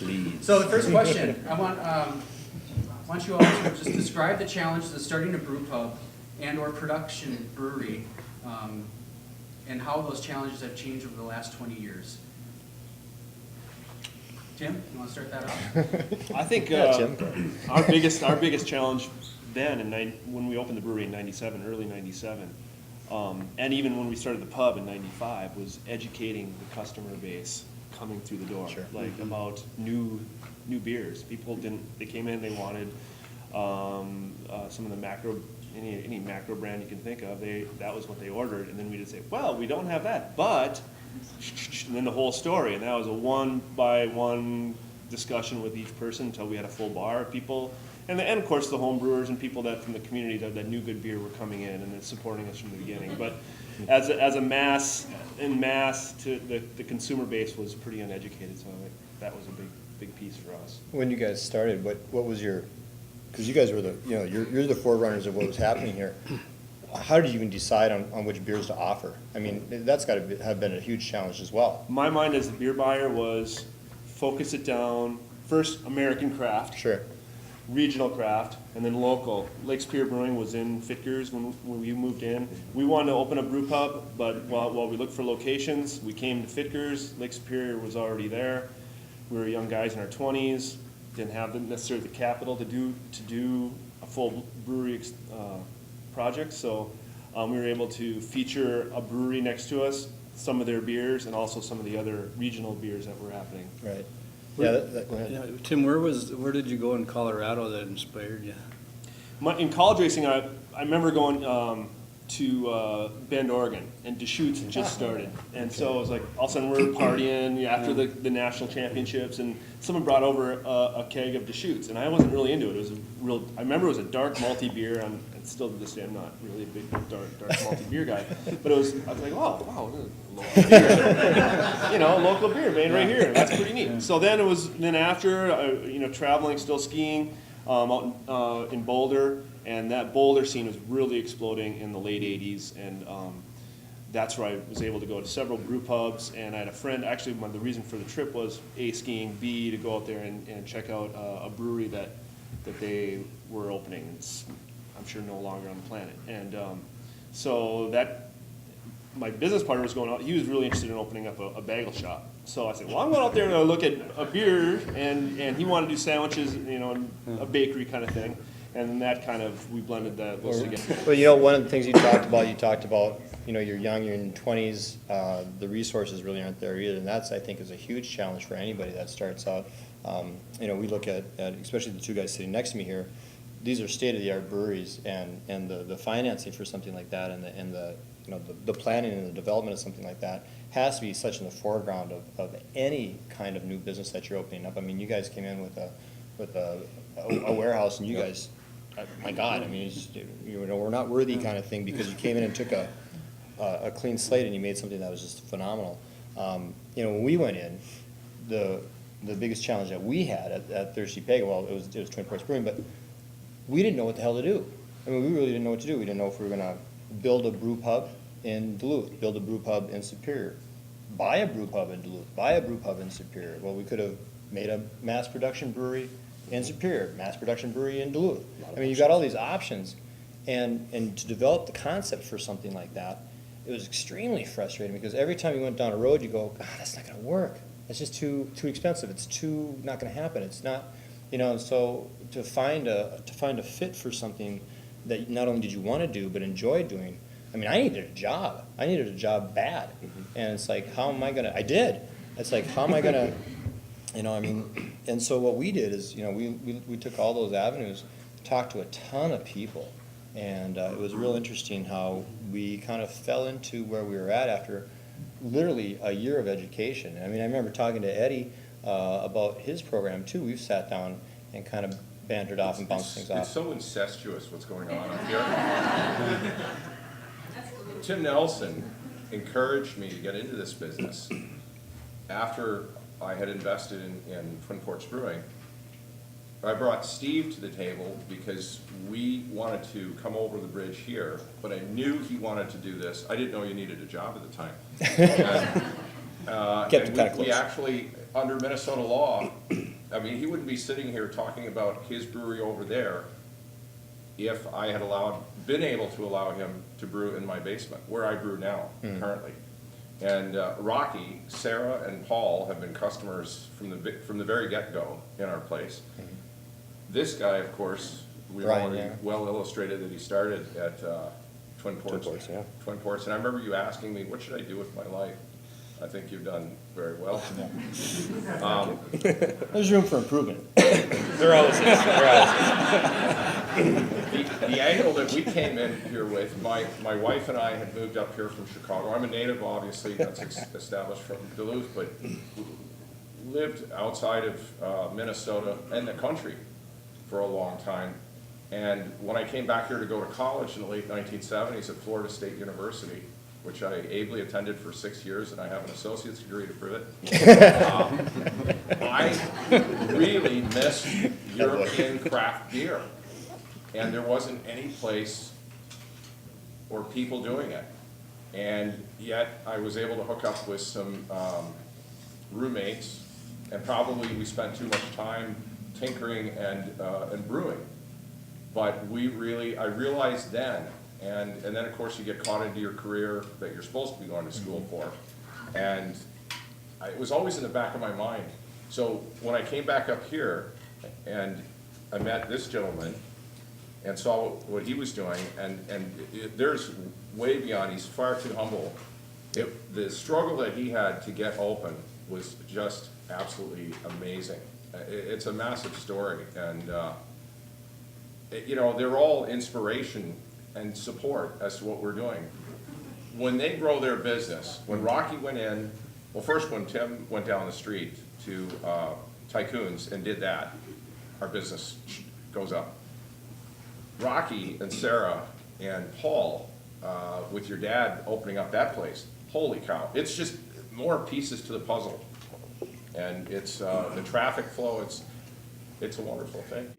Please. So the first question, I want you all to just describe the challenges of starting a brew pub and/or production brewery, and how those challenges have changed over the last 20 years. Tim, you want to start that off? I think Tim. our biggest challenge then, when we opened the brewery in '97, early '97, and even when we started the pub in '95, was educating the customer base coming through the door, Sure. like about new beers. People they came in, they wanted some of the macro, any macro brand you can think of. That was what they ordered, and then we just say, well, we don't have that, but, and then the whole story, and that was a one-by-one discussion with each person until we had a full bar of people. And of course, the home brewers and people that from the community that knew good beer were coming in and then supporting us from the beginning. But as a mass to the consumer base was pretty uneducated, so that was a big piece for us. When you guys started, what was your? Because you guys were you're the forerunners of what was happening here. How did you even decide on which beers to offer? I mean, that's got to have been a huge challenge as well. My mind as a beer buyer was focus it down. First, American craft. Sure. Regional craft, and then local. Lake Superior Brewing was in Fitger's when we moved in. We wanted to open a brew pub, but while we looked for locations, we came to Fitger's. Lake Superior was already there. We were young guys in our 20s, didn't have necessarily the capital to do a full brewery project, so we were able to feature a brewery next to us, some of their beers, and also some of the other regional beers that were happening. Right. Yeah. Go ahead. Yeah, Tim, where did you go in Colorado that inspired you? In college racing, I remember going to Bend, Oregon, and Deschutes had just started. And so it was like, all of a sudden we're partying after the national championships, and someone brought over a keg of Deschutes, and I wasn't really into it. It was I remember it was a dark malty beer, and still to this day I'm not really a big dark malty beer guy. But I was like, wow, this is local beer. Local beer made right here. That's pretty neat. So then after, traveling, still skiing out in Boulder, and that Boulder scene was really exploding in the late 80s, and that's where I was able to go to several brew pubs, and I had a friend, actually the reason for the trip was A, skiing, B, to go out there and check out a brewery that they were opening. It's, I'm sure, no longer on the planet. And so that, my business partner was going out, he was really interested in opening up a bagel shop. So I said, well, I'm going out there to look at a beer, and he wanted to do sandwiches, and a bakery kind of thing. And that kind of, we blended that together. Well, one of the things you talked about, you're young, you're in your 20s, the resources really aren't there either. And that's, I think, is a huge challenge for anybody that starts out. We look at especially the two guys sitting next to me here, these are state-of-the-art breweries, and the financing for something like that, and the planning and the development of something like that has to be such in the foreground of any kind of new business that you're opening up. I mean, you guys came in with a warehouse, and you guys, my God, I mean, we're not worthy kind of thing, because you came in and took a clean slate and you made something that was just phenomenal. When we went in, the biggest challenge that we had at Thirsty Pagan, well, it was Twin Ports Brewing, but we didn't know what the hell to do. I mean, we really didn't know what to do. We didn't know if we were going to build a brew pub in Duluth, build a brew pub in Superior, buy a brew pub in Duluth, buy a brew pub in Superior. Well, we could have made a mass production brewery in Superior, mass production brewery in Duluth. I mean, you've got all these options, and to develop the concept for something like that, it was extremely frustrating, because every time you went down a road, you go, God, that's not going to work. It's just too expensive. It's not going to happen. It's not, so to find a fit for something that not only did you want to do but enjoy doing. I mean, I needed a job. I needed a job bad, and it's like, how am I gonna? I did. It's like, how am I gonna? And so what we did is, we took all those avenues, talked to a ton of people, and it was real interesting how we kind of fell into where we were at after literally a year of education. I mean, I remember talking to Eddie about his program too. We've sat down and kind of bantered off and bounced things off. It's so incestuous what's going on up here. Tim Nelson encouraged me to get into this business after I had invested in Twin Ports Brewing. I brought Steve to the table because we wanted to come over the bridge here, but I knew he wanted to do this. I didn't know you needed a job at the time. Kept it kind of close. We actually, under Minnesota law, I mean, he wouldn't be sitting here talking about his brewery over there if I had been able to allow him to brew in my basement, where I brew now, currently. And Rocky, Sarah, and Paul have been customers from the very get-go in our place. This guy, of course, we Brian, already yeah. well illustrated that he started at Twin Ports. Ports, yeah. Twin Ports, and I remember you asking me, what should I do with my life? I think you've done very well. There's room for improvement. There always is, there always is. The angle that we came in here with, my wife and I had moved up here from Chicago. I'm a native, obviously, that's established from Duluth, but lived outside of Minnesota and the country for a long time. And when I came back here to go to college in the late 1970s at Florida State University, which I ably attended for 6 years, and I have an associate's degree to prove it, I really missed European craft beer. And there wasn't any place or people doing it. And yet I was able to hook up with some roommates, and probably we spent too much time tinkering and brewing. But I realized then, and then of course you get caught into your career that you're supposed to be going to school for. And it was always in the back of my mind. So when I came back up here and I met this gentleman and saw what he was doing, there's way beyond, he's far too humble. The struggle that he had to get open was just absolutely amazing. It's a massive story, and they're all inspiration and support as to what we're doing. When they grow their business, when Rocky went in, well, first when Tim went down the street to Tycoons and did that, our business goes up. Rocky and Sarah and Paul, with your dad opening up that place, holy cow, it's just more pieces to the puzzle. And it's the traffic flow, it's a wonderful thing.